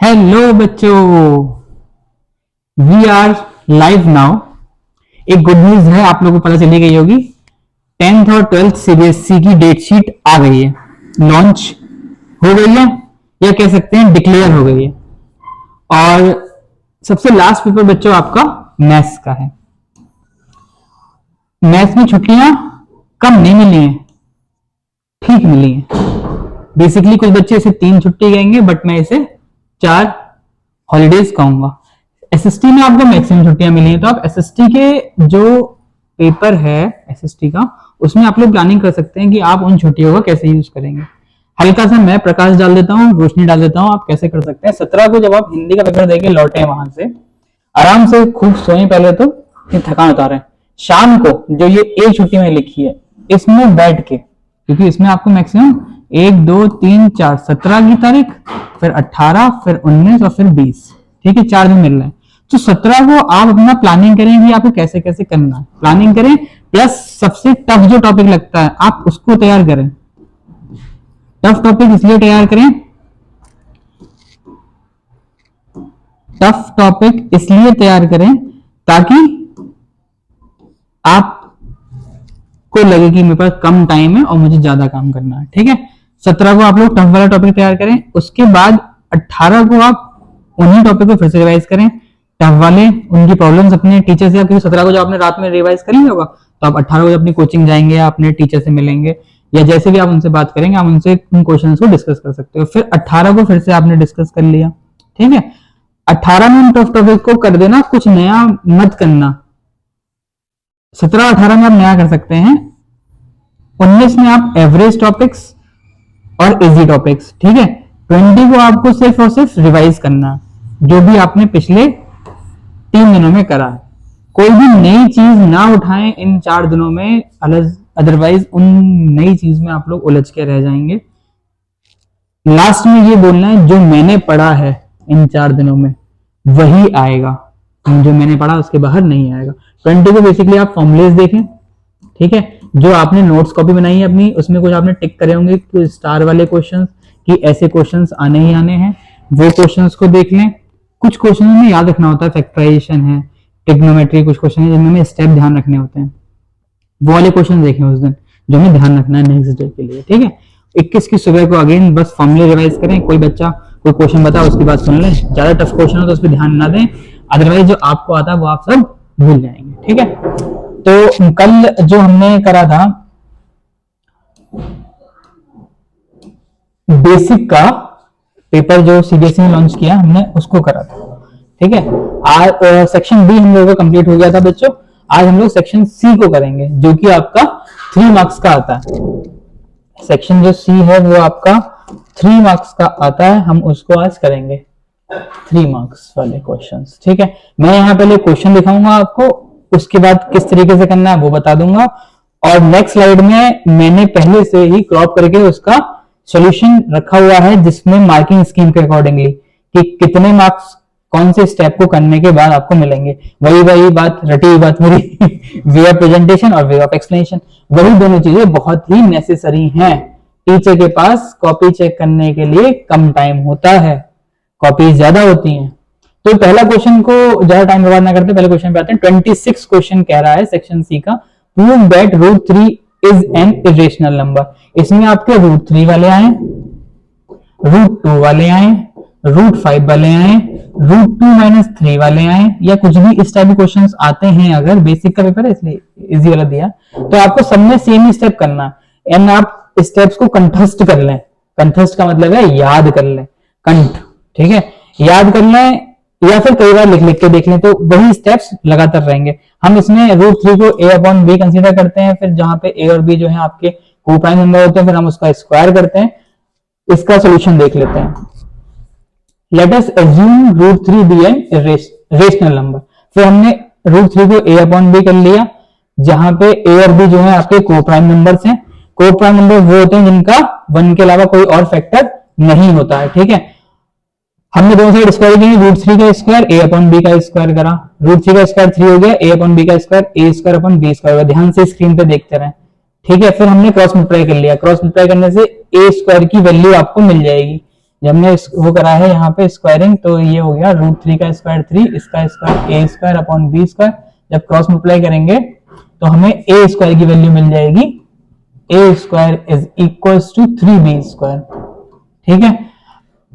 Hello बच्चों, we are live now. एक good news है, आप लोगों को पता चली गई होगी। 10th और 12th सीबीएसई की डेट शीट आ गई है, लॉन्च हो गई है, या कह सकते हैं डिक्लेयर हो गई है। और सबसे लास्ट पेपर बच्चों आपका मैथ्स का है। मैथ्स में छुट्टियां कम नहीं मिली हैं, ठीक मिली हैं। बेसिकली कुछ बच्चे इसे 3 छुट्टी कहेंगे, बट मैं इसे 4 हॉलीडेज कहूंगा। एसएसटी में आपको मैक्सिमम छुट्टियां मिली हैं, तो आप एसएसटी के जो पेपर है एसएसटी का, उसमें आप लोग प्लानिंग कर सकते हैं कि आप उन छुट्टियों का कैसे यूज करेंगे। हल्का सा मैं प्रकाश डाल देता हूँ, रोशनी डाल देता हूँ, आप कैसे कर सकते हैं। 17 को जब आप हिंदी का पेपर देके लौटे वहां से, आराम से खूब सोए पहले तो, थकान उतारें। शाम को जो ये एक छुट्टी में लिखी है, इसमें बैठ के, क्योंकि इसमें आपको मैक्सिमम 1 2 3 4 17 की तारीख, फिर 18, फिर 19 और फिर 20, ठीक है, 4 दिन मिल रहे हैं। तो 17 को आप अपना प्लानिंग करें कि आपको कैसे कैसे करना है, प्लानिंग करें। प्लस सबसे टफ जो टॉपिक लगता है आप उसको तैयार करें। टफ टॉपिक इसलिए तैयार करें, टफ टॉपिक इसलिए तैयार करें ताकि आपको लगे कि मेरे पास कम टाइम है और मुझे ज्यादा काम करना है, ठीक है। 17 को आप लोग टफ वाला टॉपिक तैयार करें, उसके बाद 18 को आप उन्हीं टॉपिक को फिर से रिवाइज करें, टफ वाले, उनकी प्रॉब्लम्स अपने टीचर से। क्योंकि 17 को जो आपने रात में रिवाइज कर लिया होगा, तो आप 18 को जब अपनी कोचिंग जाएंगे या अपने टीचर से मिलेंगे या जैसे भी आप उनसे बात करेंगे, आप उनसे उन क्वेश्चंस को डिस्कस कर सकते हो। फिर 18 को फिर से आपने डिस्कस कर लिया, ठीक है। 18 में टफ टॉपिक को कर देना, कुछ नया मत करना। 17 18 में आप नया कर सकते हैं। 19 में आप एवरेज टॉपिक्स और इजी टॉपिक्स, ठीक है। 20 को आपको सिर्फ और सिर्फ रिवाइज करना, जो भी आपने पिछले 3 दिनों में करा है। कोई भी नई चीज ना उठाएं इन 4 दिनों में, अदरवाइज उन नई चीज में आप लोग उलझ के रह जाएंगे। लास्ट में ये बोलना है, जो मैंने पढ़ा है इन 4 दिनों में वही आएगा, जो मैंने पढ़ा उसके बाहर नहीं आएगा। 20 को बेसिकली आप फॉर्मुलेस देखें, ठीक है। जो आपने नोट्स कॉपी बनाई है अपनी, उसमें कुछ आपने टिक करे होंगे कि स्टार वाले क्वेश्चंस, कि ऐसे क्वेश्चंस आने ही आने हैं, वो क्वेश्चंस को देख लें। कुछ क्वेश्चन में याद रखना होता है, फैक्टराइजेशन है, ट्रिग्नोमेट्री, कुछ क्वेश्चन है जिनमें हमें स्टेप ध्यान रखने होते हैं। वो वाले क्वेश्चन देखें उस दिन, जो हमें ध्यान रखना है नेक्स्ट डे के लिए, ठीक है। 21 की सुबह को अगेन बस फॉर्मूले रिवाइज करें। कोई बच्चा कोई क्वेश्चन बता, उसकी बात सुन लें। ज्यादा टफ क्वेश्चन हो तो उस पर ध्यान ना दें, अदरवाइज जो आपको आता है वो आप सब भूल जाएंगे, ठीक है। तो कल जो हमने करा था बेसिक का पेपर, जो सीबीएसई ने लॉन्च किया हमने, उसको करा था, ठीक है। आज सेक्शन बी हम लोगों का कंप्लीट हो गया था बच्चों। आज हम लोग सेक्शन सी को करेंगे, जो कि आपका 3 मार्क्स का आता है। सेक्शन जो सी है वो आपका 3 मार्क्स का आता है, हम उसको आज करेंगे 3 मार्क्स वाले क्वेश्चंस, ठीक है। मैं यहाँ पहले क्वेश्चन दिखाऊंगा आपको, उसके बाद किस तरीके से करना है वो बता दूंगा, और नेक्स्ट स्लाइड में मैंने पहले से ही क्रॉप करके उसका सॉल्यूशन रखा हुआ है, जिसमें मार्किंग स्कीम के अकॉर्डिंगली कि कितने मार्क्स कौन से स्टेप को करने के बाद आपको मिलेंगे। वही बात, रटी हुई बात मेरी वे ऑफ प्रेजेंटेशन और वे ऑफ एक्सप्लेनेशन, वही दोनों चीजें बहुत ही नेसेसरी हैं। टीचर के पास कॉपी चेक करने के लिए कम टाइम होता है, कॉपी ज्यादा होती हैं। तो पहला क्वेश्चन को ज्यादा टाइम बर्बाद ना करते पहले क्वेश्चन पे आते हैं। 26 क्वेश्चन कह रहा है सेक्शन सी का, prove that √3 is an irrational number. इसमें आपके √3 वाले आए, √2 वाले आए, √5 वाले आए, √2 - 3 वाले आए, या कुछ भी इस टाइप के क्वेश्चंस आते हैं। अगर बेसिक का पेपर है इसलिए इजी वाला दिया, तो आपको सब में सेम ही स्टेप करना है, एंड आप स्टेप्स को कंठस्थ कर लें। कंठस्थ का मतलब है याद कर लें, कंठ, ठीक है, याद कर लें, या फिर कई बार लिख लिख के देख लें, तो वही स्टेप्स लगातार रहेंगे। हम इसमें √3 को a/b कंसीडर करते हैं, फिर जहां पे a और b जो है आपके को प्राइम नंबर होते हैं, फिर हम उसका स्क्वायर करते हैं। इसका सॉल्यूशन देख लेते हैं। Let us assume √3 be an rational number. फिर हमने √3 को a/b कर लिया, जहां पे a और b जो है आपके को प्राइम नंबर्स हैं। को प्राइम नंबर वो होते हैं जिनका 1 के अलावा कोई और फैक्टर नहीं होता है, ठीक है। हमने दोनों साइड स्क्वायर किए, √3 का स्क्वायर a/b का स्क्वायर करा, √3 का स्क्वायर 3 हो गया, a/b का स्क्वायर a² स्क्वायर होगा। ध्यान से स्क्रीन पे देखते रहें, ठीक है। फिर हमने क्रॉस मल्टीप्लाई कर लिया, क्रॉस मल्टीप्लाई करने से a² की वैल्यू आपको मिल जाएगी, जब हमने वो करा है यहाँ पे स्क्वायरिंग, तो ये हो गया √3 का स्क्वायर 3, इसका square a square upon b square. जब क्रॉस मल्टीप्लाई करेंगे तो हमें a स्क्वायर की वैल्यू मिल जाएगी, a square is equals to 3b square. ठीक है,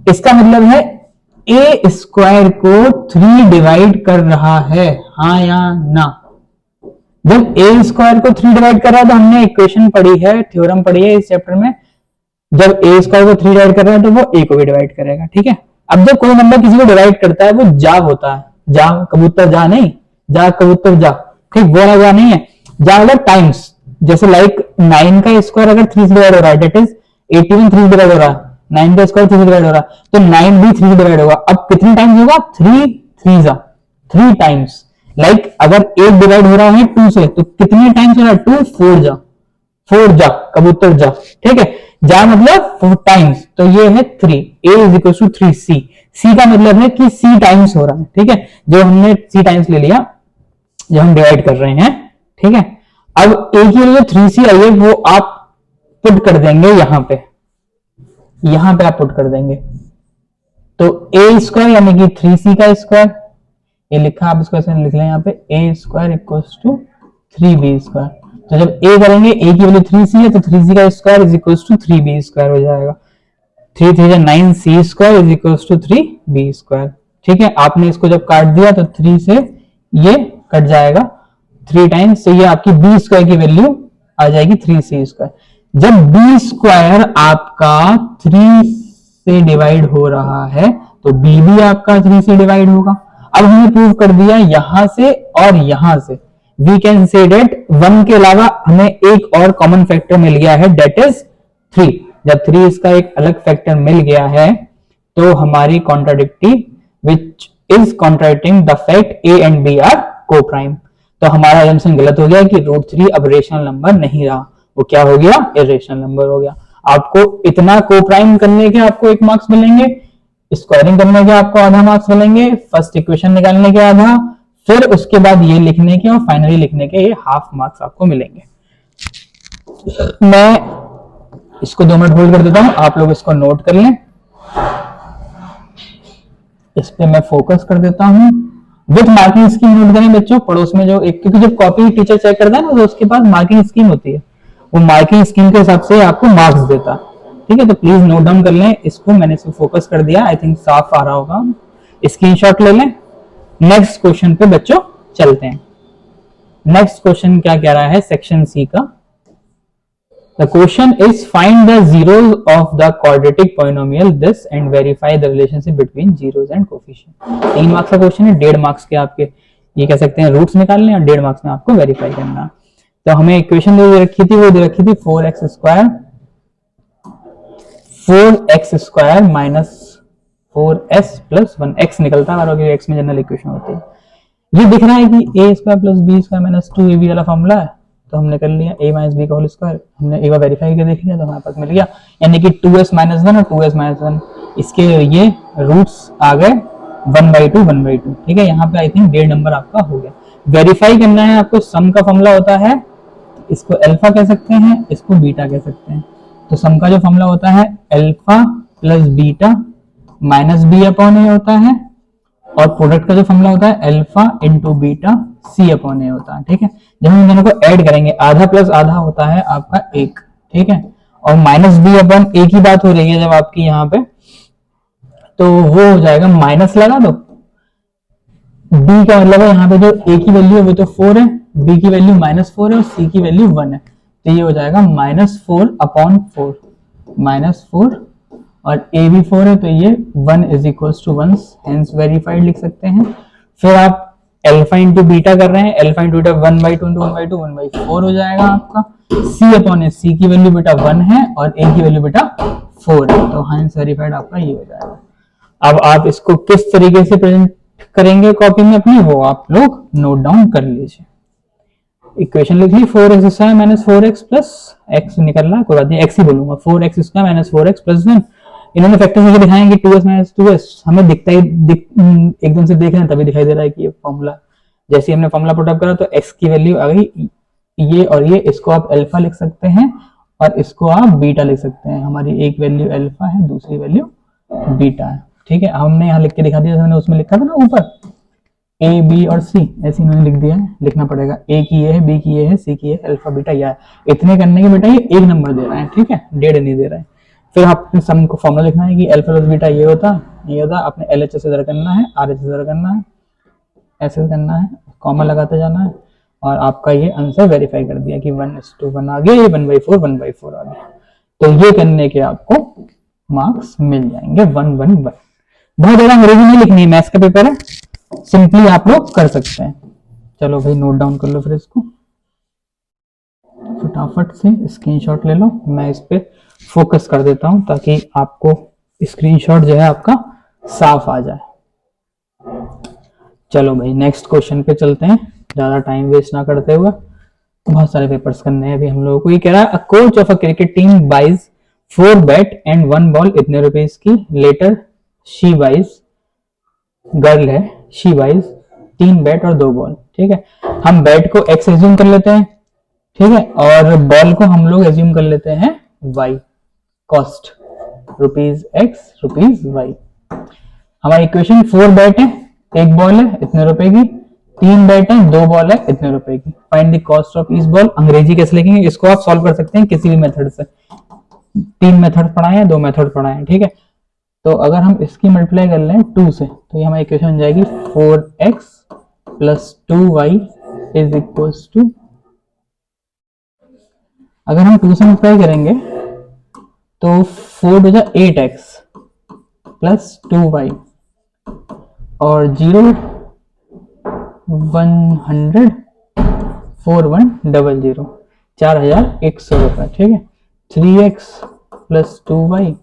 इसका मतलब है a स्क्वायर को 3 डिवाइड कर रहा है, हाँ या ना। जब a स्क्वायर को 3 डिवाइड कर रहा है तो हमने इक्वेशन पढ़ी है, थ्योरम पढ़ी है इस चैप्टर में, जब a स्क्वायर को 3 डिवाइड कर रहा है तो वो a को भी डिवाइड करेगा। ठीक है, अब जब कोई नंबर किसी को डिवाइड करता है वो जा होता है, जा कबूतर जा नहीं, जा कबूतर जा, ठीक, वो वाला जा नहीं है, जा मतलब टाइम्स। जैसे लाइक 9 का स्क्वायर अगर 3 से डिवाइड हो रहा है, डेट इज 81 3 से डिवाइड हो रहा है, 9 का स्क्वायर 3 से डिवाइड हो रहा है, तो 9 भी 3 से डिवाइड होगा। अब कितने टाइम्स होगा, 3 टाइम्स। लाइक अगर 8 डिवाइड हो रहा है 2 से, तो कितने टाइम्स हो रहा है, 2 4 जा कबूतर जा। ठीक है, जा मतलब 4 टाइम्स, तो ये है 3, a is equal to 3c। c का मतलब है कि c टाइम्स हो रहा है। ठीक है, जो हमने c टाइम्स ले लिया जब हम डिवाइड कर रहे हैं। ठीक है, अब a की वैल्यू 3c आई है, वो आप पुट कर देंगे यहाँ पे आप पुट कर देंगे, तो a स्क्वायर यानी कि 3c का स्क्वायर, ये लिखा, आप इसको ऐसे लिख लें यहाँ पे, a square equals to 3b square. तो जब a करेंगे, a की वैल्यू 3c है, तो 3c का square is equals to 3b square हो जाएगा। 3 3 9c square is equals to 3b square. ठीक है, आपने इसको जब काट दिया तो 3 से ये कट जाएगा 3 टाइम्स, तो ये आपकी b स्क्वायर की वैल्यू आ जाएगी 3c स्क्वायर। जब b स्क्वायर आपका 3 से डिवाइड हो रहा है तो b भी आपका 3 से डिवाइड होगा। अब हमने प्रूव कर दिया यहां से और यहां से, वी कैन से डेट 1 के अलावा हमें एक और कॉमन फैक्टर मिल गया है, डेट इज 3। जब 3 इसका एक अलग फैक्टर मिल गया है तो हमारी contradiction which is contradicting the fact a and b are coprime. तो हमारा एजम्पशन गलत हो गया कि √3 अब रेशनल नंबर नहीं रहा, वो क्या हो गया, इरेशनल नंबर हो गया। आपको इतना को प्राइम करने के आपको 1 मार्क्स मिलेंगे, स्क्वायरिंग करने के आपको आधा मार्क्स मिलेंगे, फर्स्ट इक्वेशन निकालने के आधा, फिर उसके बाद ये लिखने के और फाइनली लिखने के ये हाफ मार्क्स आपको मिलेंगे। मैं इसको 2 मिनट होल्ड कर देता हूं, आप लोग इसको नोट कर लें, इस पे मैं फोकस कर देता हूं। विथ मार्किंग स्कीम नोट करें बच्चों, पड़ोस में जो एक, क्योंकि जब कॉपी टीचर चेक करता है ना तो उसके पास मार्किंग स्कीम होती है, वो मार्किंग स्कीम के हिसाब से आपको मार्क्स देता है। ठीक है, तो प्लीज नोट डाउन कर लें इसको, मैंने इसको फोकस कर दिया, आई थिंक साफ आ रहा होगा, स्क्रीनशॉट ले लें। नेक्स्ट क्वेश्चन पे बच्चों चलते हैं। नेक्स्ट क्वेश्चन क्या कह रहा है, सेक्शन सी का, the question is find the zeros of the quadratic polynomial this and verify the relationship between zeros and coefficient. 3 marks का क्वेश्चन है, 1.5 मार्क्स के आपके ये कह सकते हैं रूट्स निकालने और 1.5 मार्क्स में आपको वेरीफाई करना। तो हमें इक्वेशन दे रखी थी, वो दे रखी थी 4x square minus 4s plus 1, x निकलता है और x में जनरल इक्वेशन होती है। ये दिख रहा है कि a square plus b square minus 2ab वाला फॉर्मूला है, तो हमने कर लिया a माइनस b का होल स्क्वायर, हमने एक बार वेरीफाई करके देख लिया तो हमारे पास मिल गया, यानी कि 2s माइनस 1 और 2s माइनस 1, इसके ये रूट्स आ गए 1/2। ठीक है, यहाँ पे आई थिंक 1.5 नंबर आपका हो गया। वेरीफाई करना है आपको, सम का फॉर्मूला होता है, इसको अल्फा कह सकते हैं, इसको बीटा कह सकते हैं। तो सम का जो फॉर्मूला होता है alpha plus beta minus b upon a होता है, और प्रोडक्ट का जो फॉर्मूला होता है alpha into beta c upon a होता है। ठीक है, जब हम दोनों को ऐड करेंगे आधा प्लस आधा होता है आपका 1। ठीक है, और माइनस बी अपॉन ए की बात हो रही है जब आपकी यहाँ पे, तो वो हो जाएगा, माइनस लगा दो, b का मतलब है यहाँ पे जो a की वैल्यू है वो तो 4 है, b की वैल्यू -4 है और c की वैल्यू 1 है, तो ये हो जाएगा -4 अपॉन 4, -4 और a भी 4 है, तो ये 1 is equals to 1, hence verified लिख सकते हैं। फिर आप अल्फा इंटू बीटा कर रहे हैं, अल्फा इंटू बीटा 1/2 इंटू 1/2 1/4 हो जाएगा आपका, c अपॉन ए, c की वैल्यू बेटा 1 है और a की वैल्यू बेटा 4 है, तो हेंस वेरीफाइड आपका ये हो जाएगा। अब आप इसको किस तरीके से प्रेजेंट करेंगे कॉपी में अपनी, वो आप लोग नोट डाउन कर लीजिए। इक्वेशन लिख ली, 4x square minus 4x plus x निकल रहा है, कोई बात नहीं x ही बोलूंगा, 4x square minus 4x plus 1। इन्होंने फैक्टर करके दिखाएंगे 2s माइनस 2s, हमें दिखता ही एकदम से देख रहे हैं तभी दिखाई दे रहा है कि ये फॉर्मूला, जैसे हमने फॉर्मूला पुटअप करा तो x की वैल्यू आ गई ये, और ये इसको आप अल्फा लिख सकते हैं और इसको आप बीटा लिख सकते हैं। हमारी एक वैल्यू अल्फा है, दूसरी वैल्यू बीटा है। ठीक है, हमने यहाँ लिख के दिखा दिया, मैंने उसमें लिखा था ना ऊपर ए बी और सी, ऐसे इन्होंने लिख दिया है, लिखना पड़ेगा ए की ये है, बी की ये है, सी की ये अल्फा बीटा या है। इतने करने के बेटा ये एक नंबर दे रहा है, ठीक है, डेढ़ नहीं दे रहा है। फिर आपने सम को फॉर्मूला लिखना है कि अल्फा प्लस बीटा ये होता, आपने एल एच एस इधर करना है, आर एच इधर करना है, ऐसे करना है, कॉमा लगाते जाना है, और आपका ये आंसर वेरीफाई कर दिया कि 1:1 आ गया, ये 1/4 1/4 आ गया। तो ये करने के आपको मार्क्स मिल जाएंगे 111। बहुत ज्यादा अंग्रेजी नहीं लिखनी है, मैथ्स का पेपर है, सिंपली आप लोग कर सकते हैं। चलो भाई नोट डाउन कर लो, फिर इसको फटाफट से स्क्रीनशॉट ले लो। मैं इस पे फोकस कर देता हूं ताकि आपको स्क्रीनशॉट जो है आपका साफ आ जाए। चलो भाई नेक्स्ट क्वेश्चन पे चलते हैं, ज्यादा टाइम वेस्ट ना करते हुए, बहुत सारे पेपर्स करने हैं अभी हम लोगों को। ये कह रहा है a coach of a cricket team buys 4 bat and 1 ball इतने रुपीस की, लेटर शी बाइज, गर्ल है, शी बाइज 3 बैट और 2 बॉल। ठीक है, हम बैट को एक्स एज्यूम कर लेते हैं, ठीक है, और बॉल को हम लोग एज्यूम कर लेते हैं y, cost rupees x rupees y. हमारी इक्वेशन 4 बैट है, 1 बॉल है इतने रुपए की, 3 बैट है 2 बॉल है इतने रुपए की, find the cost of each ball. अंग्रेजी कैसे लिखेंगे इसको आप सॉल्व कर सकते हैं किसी भी मेथड से, 3 मेथड पढ़ाए हैं, 2 मेथड पढ़ाए हैं, ठीक है। तो अगर हम इसकी मल्टीप्लाई कर लें 2 से, तो ये हमारी इक्वेशन बन जाएगी 4x plus 2y is equals to, अगर हम 2 से मल्टीप्लाई करेंगे तो 4 हो जाए 8x प्लस 2y और 0 100 4100 4100 रुपए, ठीक है। 3x plus 2y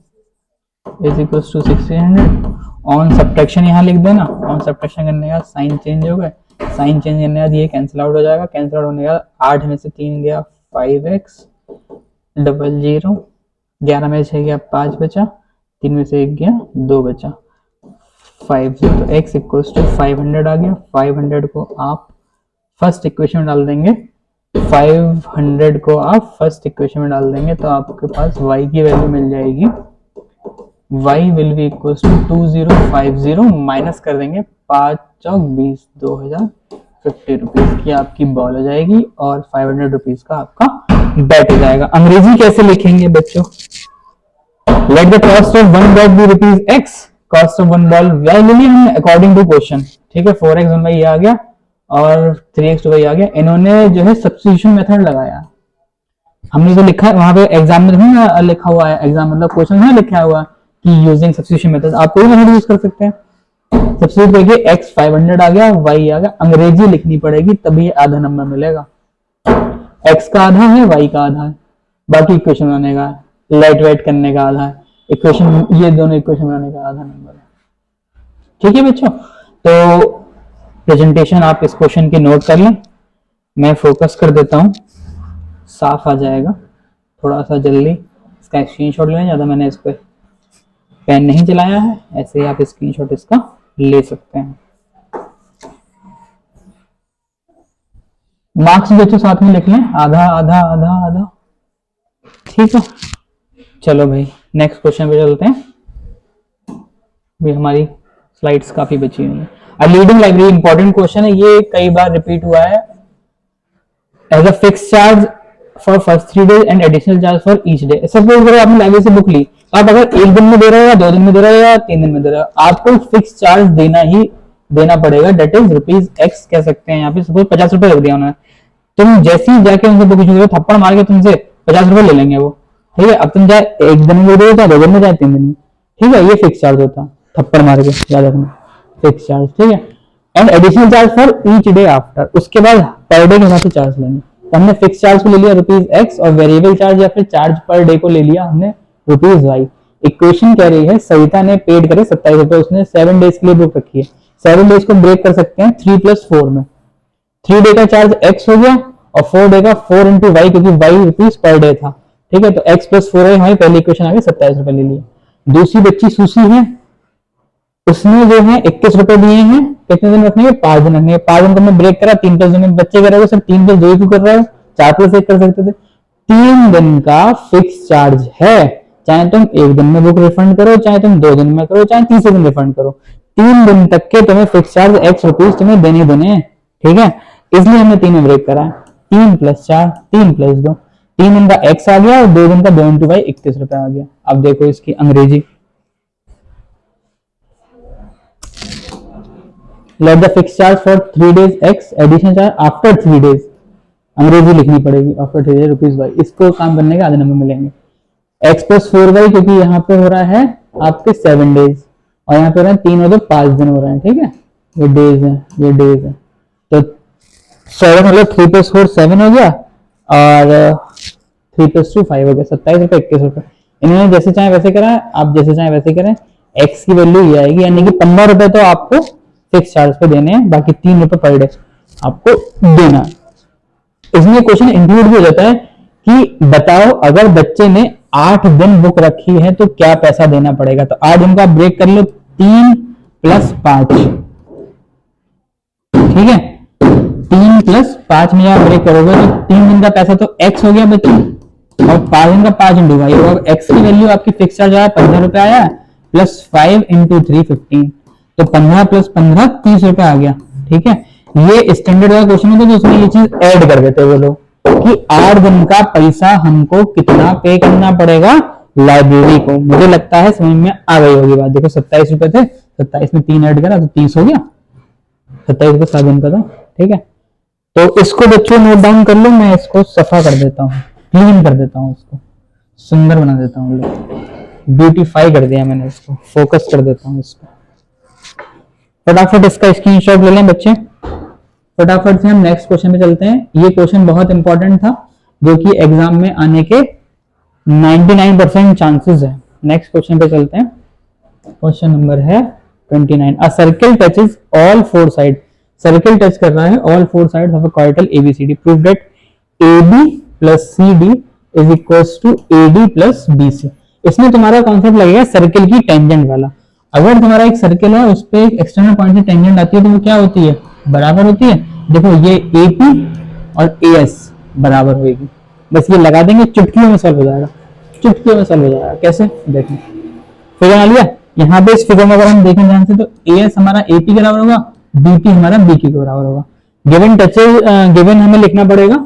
is equals to 1600। On subtraction यहाँ लिख देना, ऑन सब्ट्रैक्शन करने का साइन चेंज हो गए, साइन चेंज करने के बाद ये कैंसिल आउट हो जाएगा, कैंसिल आउट होने के बाद 8 में से 3 गया 5x 00, 11 में से गया 5 बचा, 3 में से 1 गया 2 बचा 50, तो x इक्वल्स टू 500 आ गया। 500 को आप फर्स्ट इक्वेशन में डाल देंगे, 500 को आप फर्स्ट इक्वेशन में डाल देंगे तो आपके पास y की वैल्यू मिल जाएगी, y will be equals to 2050 minus कर देंगे 5 चौक 20, 2050 रुपीज की आपकी बॉल हो जाएगी और 500 रुपीज का आपका बैट हो जाएगा। अंग्रेजी कैसे लिखेंगे बच्चों, let the cost of 1 bat be rupees x, cost of 1 ball y ले लिया हमने अकॉर्डिंग टू क्वेश्चन, ठीक है। 4x 1 बाई आ गया और 3x 2 बाई आ गया। इन्होंने जो है सब्स्टिट्यूशन मेथड लगाया, हमने जो लिखा है वहां पे एग्जाम में लिखा हुआ है, एग्जाम मतलब क्वेश्चन में लिखा हुआ है कि यूजिंग सब्स्टिट्यूशन मेथड, आप कोई मेथड यूज कर सकते हैं। सब्स्टिट्यूट करके x 500 आ गया, y आ गया, अंग्रेजी लिखनी पड़ेगी तभी आधा नंबर मिलेगा। x का आधा है, y का आधा है, बाकी इक्वेशन बनाने का लाइट वाइट करने का आधा है, इक्वेशन ये दोनों इक्वेशन बनाने का आधा नंबर है, ठीक है बच्चों। तो प्रेजेंटेशन आप इस क्वेश्चन की नोट कर लें, मैं फोकस कर देता हूं, साफ आ जाएगा। थोड़ा सा जल्दी इसका स्क्रीनशॉट लें, ज्यादा मैंने इस पर पेन नहीं चलाया है, ऐसे ही आप स्क्रीनशॉट इसका ले सकते हैं। मार्क्स बच्चों साथ में लिख लें, आधा आधा आधा आधा, ठीक है। चलो भाई नेक्स्ट क्वेश्चन पे चलते हैं, भी हमारी स्लाइड्स काफी बची हुई है। A leading library, important question है ये, कई बार रिपीट हुआ है। Has a fix charge for first 3 days and additional charge for each day. Suppose करो आपने लाइब्रेरी से बुक ली, आप अगर 1 दिन में दे रहे हो या 2 दिन में दे रहे हो या 3 दिन में दे रहे हो, आपको फिक्स चार्ज देना पड़ेगा, डेट इज रुपीज एक्स कह सकते हैं। यहाँ पे सपोज 50 रुपए रख दिया उन्होंने, तुम जैसे ही जाके उनसे बुक इशू करो, थप्पड़ मार के तुमसे 50 रुपए ले लेंगे वो, ठीक है। अब तुम चाहे 1 दिन में दे रहे हो, चाहे 2 दिन में, चाहे 3 दिन में, ठीक है, ये फिक्स चार्ज होता है, थप्पड़ मार के याद रखना, फिक्स चार्ज, ठीक है। And additional charge for each day after, उसके बाद पर डे के हिसाब से चार्ज लेंगे। तो हमने फिक्स चार्ज को ले लिया रुपीज एक्स और वेरिएबल चार्ज या फिर चार्ज पर डे को ले लिया हमने रुपीज वाई। इक्वेशन कह रही है सविता ने पेड करे 27 रुपए, उसने 7 डेज के लिए बुक रखी है। 7 डेज को ब्रेक कर सकते हैं 3 + 4 में, 3 डे का चार्ज एक्स हो गया और 4 डे का 4 × वाई, क्योंकि वाई रुपीज पर डे था, ठीक है। तो x + 4 है, हमारी पहली इक्वेशन आ गई, 27 रुपए ले लिए। दूसरी बच्ची सुशी है, उसने जो है 21 रुपए दिए हैं, कितने दिन रखने हैं, 5 दिन रखने हैं। 5 दिन को हमने ब्रेक करा, 3 + 2 में बच्चे कर रहे हो, सिर्फ 3 + 2 क्यों कर रहे हो, 4 + 1 कर सकते थे। 3 दिन का फिक्स चार्ज है, चाहे तुम एक दिन में बुक रिफंड करो, चाहे तुम 2 दिन में करो, चाहे तीसरे दिन रिफंड करो, 3 दिन तक के तुम्हें फिक्स चार्ज एक्स रुपीज तुम्हें देने देने हैं, ठीक है। इसलिए हमने 3 में ब्रेक करा है। 3+4 3+2, 3 दिन का एक्स आ गया और 2 दिन का 2 × 31 रुपए आ गया। अब देखो इसकी अंग्रेजी, let the fix charge for 3 days x additional charge after 3 days, अंग्रेजी लिखनी पड़ेगी, आफ्टर 3 days रुपीज वाई। इसको काम करने के आधे नंबर मिलेंगे। x+4y क्योंकि यहाँ पे हो रहा है आपके 7 days और यहाँ पे हो रहा है 3 और 2 5 दिन हो रहे हैं, ठीक है। ये डेज है, ये डेज है, तो 7 मतलब 3+4 7 हो गया और 3+2 5 हो गया, 27 रुपए 21 रुपए। इन्होंने जैसे चाहे वैसे करा है, आप जैसे चाहे वैसे करें। x की वैल्यू ये आएगी, यानी कि 15 रुपए तो आपको फिक्स चार्ज पे देने हैं, बाकी 3 रुपए पर डे आपको देना है। इसमें क्वेश्चन इंक्लूड भी हो जाता है कि बताओ अगर बच्चे ने 8 दिन बुक रखी है तो क्या पैसा देना पड़ेगा। तो 8 दिन का ब्रेक कर लो, 3+5, ठीक है। 3+5 में आप ब्रेक करोगे तो 3 दिन का पैसा तो x हो गया बच्चे, और 5 दिन का 5 × भाई होगा। x की वैल्यू आपकी फिक्स चार्ज आया 15 रुपए आया, प्लस 5 × 3 15, तो 15 + 15 30 रुपए आ गया, ठीक है। ये स्टैंडर्ड वाला क्वेश्चन होता है तो उसमें ये चीज ऐड कर देते हैं वो लोग कि 8 दिन का पैसा हमको कितना पे करना पड़ेगा लाइब्रेरी को। मुझे लगता है समझ में आ गई होगी बात। देखो 27 रुपए थे, 27 में 3 ऐड करा तो 30 हो गया, 27 रुपए 7 दिन का था, ठीक है। तो इसको बच्चों नोट डाउन कर लो, मैं इसको सफा कर देता हूँ, क्लीन कर देता हूँ, इसको सुंदर बना देता हूँ, ब्यूटीफाई कर दिया मैंने इसको, फोकस कर देता हूँ इसको। फटाफट इसका स्क्रीनशॉट ले लें बच्चे। फटाफट से हम नेक्स्ट क्वेश्चन पे चलते हैं। ये क्वेश्चन बहुत इंपॉर्टेंट था जो कि एग्जाम में आने के 99% चांसेस है। नेक्स्ट क्वेश्चन पे चलते हैं। क्वेश्चन नंबर है 29। A circle touches all 4 side, circle touch कर रहा है all 4 sides of a quadrilateral A B C D. Prove that AB + CD = AD + BC। इसमें तुम्हारा कॉन्सेप्ट लगेगा सर्किल की टेंजेंट वाला। अगर तुम्हारा एक सर्किल है उस पे एक एक्सटर्नल पॉइंट से टेंजेंट आती है तो वो क्या होती है, बराबर होती है। देखो ये AP और AS बराबर होगी, बस ये लगा देंगे, चुटकियों में सॉल्व हो जाएगा, चुटकियों में सॉल्व हो जाएगा। कैसे देखो, फिगर आ लिया। यहाँ पे इस फिगर में अगर हम देखें ध्यान से तो AS हमारा AP के बराबर होगा, BP हमारा BQ के बराबर होगा। गिवन टचेस, गिवन हमें लिखना पड़ेगा,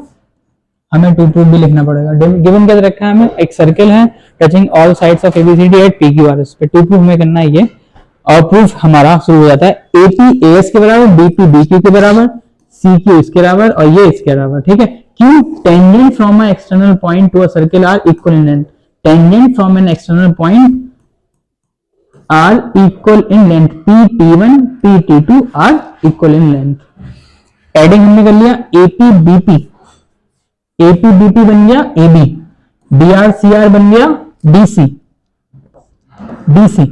हमें टू प्रूफ भी लिखना पड़ेगा। गिवन क्या रखा है हमें, एक सर्किल है touching all sides of ABCD at PQR, इस पे टू प्रूफ में करना है ये। और प्रूफ हमारा शुरू हो जाता है AP AS के बराबर, BP BQ के बराबर, CQ इसके बराबर और ये इसके बराबर, ठीक है। क्यों, tangent from a external point to a circle are equal in length, tangent from an external point are equal in length, PT1 PT2 are equal in length. Adding हमने कर लिया, AP BP, AP BP बन गया AB, DR CR बन गया DC DC,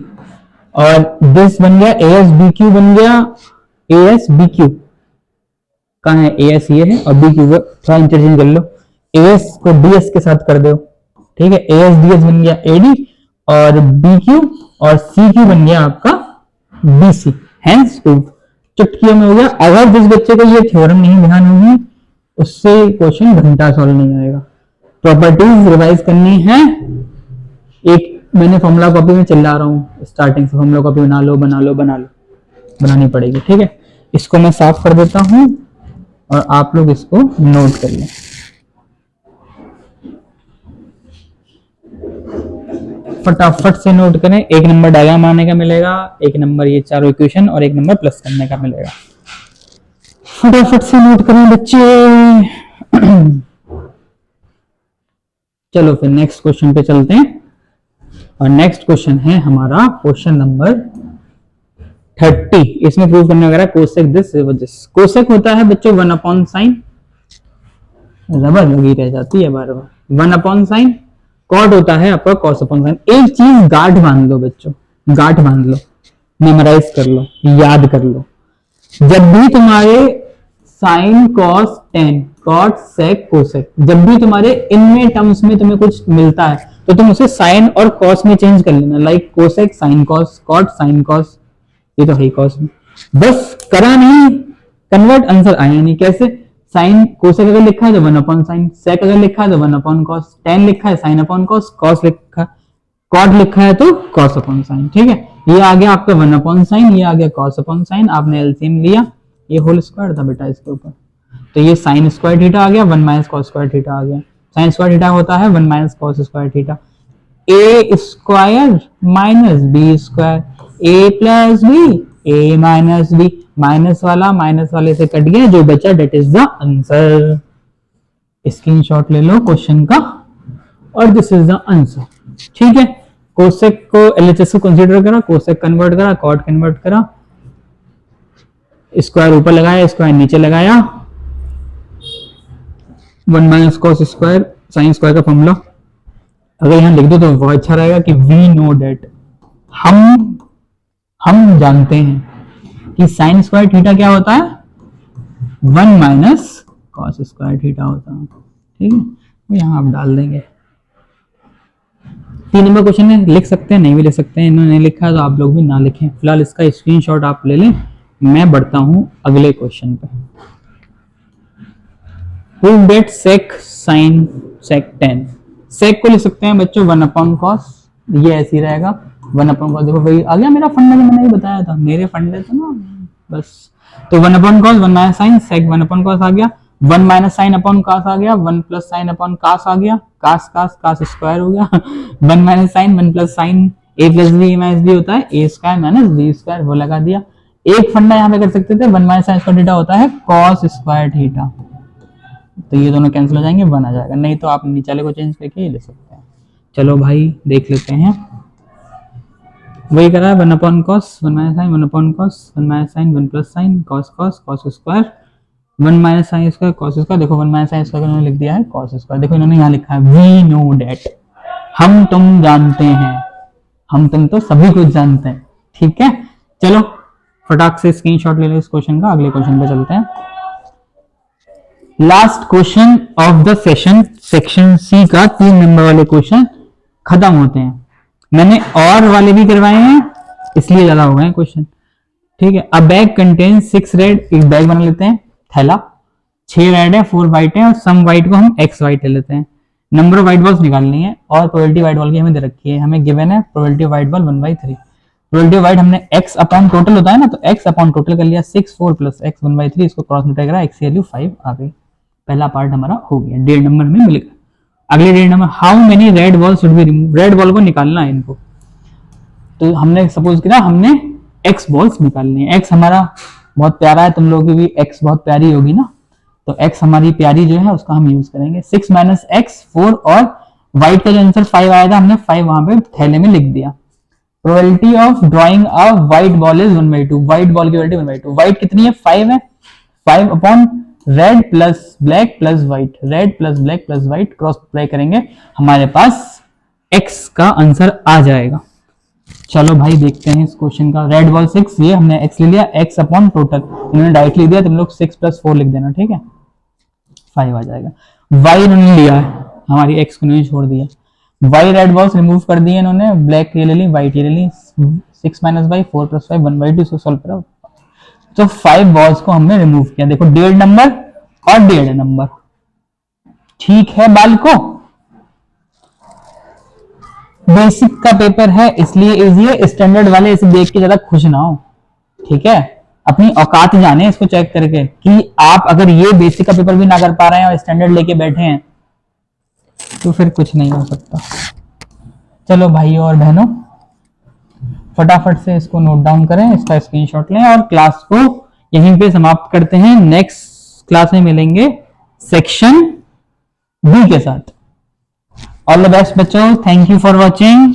और this बन गया AS BQ बन गया AS BQ। कहाँ है AS, ये है, और BQ को थोड़ा इंटरचेंज कर लो, AS को DS के साथ कर दो, ठीक है। AS DS बन गया AD और BQ, और CQ बन गया आपका BC। हेंस प्रूफ, चुटकियों में हो गया। अगर जिस बच्चे को ये थ्योरम नहीं ध्यान होगी उससे क्वेश्चन घंटा सॉल्व नहीं आएगा। प्रॉपर्टीज रिवाइज करनी है। एक मैंने फॉर्मूला कॉपी में चिल्ला रहा हूँ, स्टार्टिंग से फॉर्मूला कॉपी बना लो बना लो बना लो, बनानी पड़ेगी, ठीक है। इसको मैं साफ कर देता हूँ और आप लोग इसको नोट कर लें। फटाफट से नोट करें। 1 नंबर डायग्राम आने का मिलेगा, 1 नंबर ये चारों इक्वेशन और 1 नंबर प्लस करने का मिलेगा। फटाफट से नोट करें बच्चे। चलो फिर नेक्स्ट क्वेश्चन पे चलते हैं, और नेक्स्ट क्वेश्चन है हमारा क्वेश्चन नंबर 30। इसमें प्रूव करने वगैरह कोसेक दिस दिस। कोसेक होता है बच्चों 1/sin, रबर लगी रह जाती है बार बार, 1/sin। कॉट होता है आपका cos/sin। एक चीज गांठ बांध लो बच्चों, गांठ बांध लो, मेमोराइज कर लो, याद कर लो। जब भी तुम्हारे sine cos tan cot sec cosec, जब भी तुम्हारे इनमें टर्म्स में तुम्हें कुछ मिलता है तो तुम उसे साइन और कॉस में चेंज कर लेना। Like cosec sine cos, cot sine cos, ये तो है कॉस में, बस करा नहीं, कन्वर्ट आंसर आया नहीं। कैसे, साइन कोसेक अगर लिखा है तो 1/sin, सेक अगर लिखा है तो 1/cos, टेन लिखा है sin/cos, cos लिखा कॉट लिखा है तो कॉस अपॉन साइन, ठीक है। ये आ गया आपका 1 अपॉन साइन, ये आ गया कॉस अपॉन साइन, आपने एलसीएम लिया, ये होल स्क्वायर था बेटा इसके ऊपर, तो ये साइन स्क्वायर थीटा आ गया, 1 माइनस कॉस स्क्वायर थीटा आ गया। साइन स्क्वायर थीटा होता है 1 minus cos square theta. A square minus B square, A plus B, A minus B, minus वाले से कट गया, जो बचा that is the answer. Screenshot ले लो क्वेश्चन का, और दिस इज द आंसर, ठीक है। कोसेक को एलएचएस को कंसीडर करा, कोसेक कन्वर्ट करा, कॉट कन्वर्ट करा, स्क्वायर ऊपर लगाया, स्क्वायर नीचे लगाया, 1 minus cos square sine square का फॉर्मूला अगर यहां लिख दो तो बहुत अच्छा रहेगा कि वी नो डेट, हम जानते हैं कि साइन स्क्वायर थीटा क्या होता है, 1 माइनस कॉस स्क्वायर थीटा होता है, ठीक है। तो यहां आप डाल देंगे। 3 नंबर क्वेश्चन में लिख सकते हैं, नहीं भी लिख सकते हैं, इन्होंने लिखा है तो आप लोग भी ना लिखें। फिलहाल इसका स्क्रीनशॉट आप ले लें, मैं बढ़ता हूं अगले क्वेश्चन पे। Prove that sec sine sec ten, sec को लिख सकते हैं बच्चों 1 अपॉन कॉस, ये ऐसे ही रहेगा 1 अपॉन कॉस। देखो भाई आ गया मेरा फंडा, जो मैंने बताया था, मेरे फंडे थे ना बस। तो 1 अपॉन कॉस 1 माइनस साइन सेक 1 अपॉन कॉस आ गया, 1 माइनस साइन अपॉन कास आ गया, 1 प्लस साइन अपॉन कास आ गया, कास कास कास स्क्वायर हो गया 1 माइनस साइन 1 प्लस साइन ए प्लस बी माइनस बी होता है ए स्क्वायर माइनस बी स्क्वायर, वो लगा दिया। एक फंडा यहाँ पे कर सकते थे, 1 माइनस साइन स्क्वायर थीटा होता है कॉस स्क्वायर थीटा, तो ये दोनों कैंसिल हो जाएंगे, 1 आ जाएगा। नहीं तो आप नीचे वाले को चेंज करके ये ले सकते हैं। चलो भाई देख लेते हैं, वही करा है 1 upon cos 1 minus sine 1 upon cos 1 minus sine 1 plus sine cos cos cos square 1 minus sine square cos square. देखो 1 माइनस साइन स्क्वायर इन्होंने लिख दिया है कॉस स्क्वायर। देखो इन्होंने यहाँ लिखा है वी नो डेट, हम तुम जानते हैं, हम तुम तो सभी कुछ जानते हैं, ठीक है। चलो फटाक से स्क्रीनशॉट ले लो इस क्वेश्चन का, अगले क्वेश्चन पे चलते हैं। Last question of the session, section C का 3 नंबर वाले क्वेश्चन खत्म होते हैं। मैंने और वाले भी करवाए हैं इसलिए ज्यादा हो गए क्वेश्चन, ठीक है। अ बैग कंटेन 6 रेड, एक बैग बना लेते हैं थैला, 6 रेड है 4 व्हाइट है, और सम व्हाइट को हम x व्हाइट ले लेते हैं। नंबर ऑफ व्हाइट बॉल्स निकालनी है, और प्रोबेबिलिटी व्हाइट बॉल की हमें दे रखी है, हमें गिवन है probability white ball 1/3। Probability white हमने x अपॉन टोटल होता है ना, तो x अपॉन टोटल कर लिया, 6 4 प्लस x 1/3, इसको क्रॉस मल्टीप्लाई करा, x की वैल्यू 5 आ गई। पहला पार्ट हमारा हो गया, 1.5 नंबर में मिलेगा। अगले 1.5 number, how many red ball should be remove, red ball को निकालना है इनको। तो हमने सपोज किया हमने x बॉल्स निकालनी है, x हमारा बहुत प्यारा है, तुम लोगों की भी x बहुत प्यारी होगी ना, तो x हमारी प्यारी जो है उसका हम यूज करेंगे। 6 माइनस x 4, और व्हाइट का जो आंसर 5 आया था, हमने 5 वहां पे थैले में लिख दिया। Probability of drawing a white ball is 1/2, white ball की प्रोबेबिलिटी 1/2। व्हाइट कितनी है 5 है, 5 upon red plus black plus white, red plus black plus white cross multiply करेंगे, हमारे पास x का आंसर आ जाएगा। चलो भाई देखते हैं इस क्वेश्चन का। रेड बॉल 6, ये हमने x ले लिया, x अपॉन टोटल इन्होंने डायरेक्ट लिख दिया, तुम लोग 6 + 4 लिख देना, ठीक है, 5 आ जाएगा। y इन्होंने लिया है, हमारी x को इन्होंने छोड़ दिया, y रेड बॉल्स रिमूव कर दिए इन्होंने, ब्लैक ये ले ली, व्हाइट ये ले ली, 6 - y 4 + 5 1/2, इसको सॉल्व करो। तो 5 बॉल्स को हमने रिमूव किया, देखो 1.5 नंबर और 1.5 नंबर, ठीक है बालको। बेसिक का पेपर है इसलिए इजी है, स्टैंडर्ड वाले इसे देख के ज्यादा खुश ना हो, ठीक है। अपनी औकात जाने इसको चेक करके, कि आप अगर ये बेसिक का पेपर भी ना कर पा रहे हैं और स्टैंडर्ड लेके बैठे हैं तो फिर कुछ नहीं हो सकता। चलो भाइयों और बहनों, फटाफट से इसको नोट डाउन करें, इसका स्क्रीनशॉट लें, और क्लास को यहीं पे समाप्त करते हैं। नेक्स्ट क्लास में मिलेंगे सेक्शन बी के साथ। ऑल द बेस्ट बच्चों, थैंक यू फॉर वॉचिंग।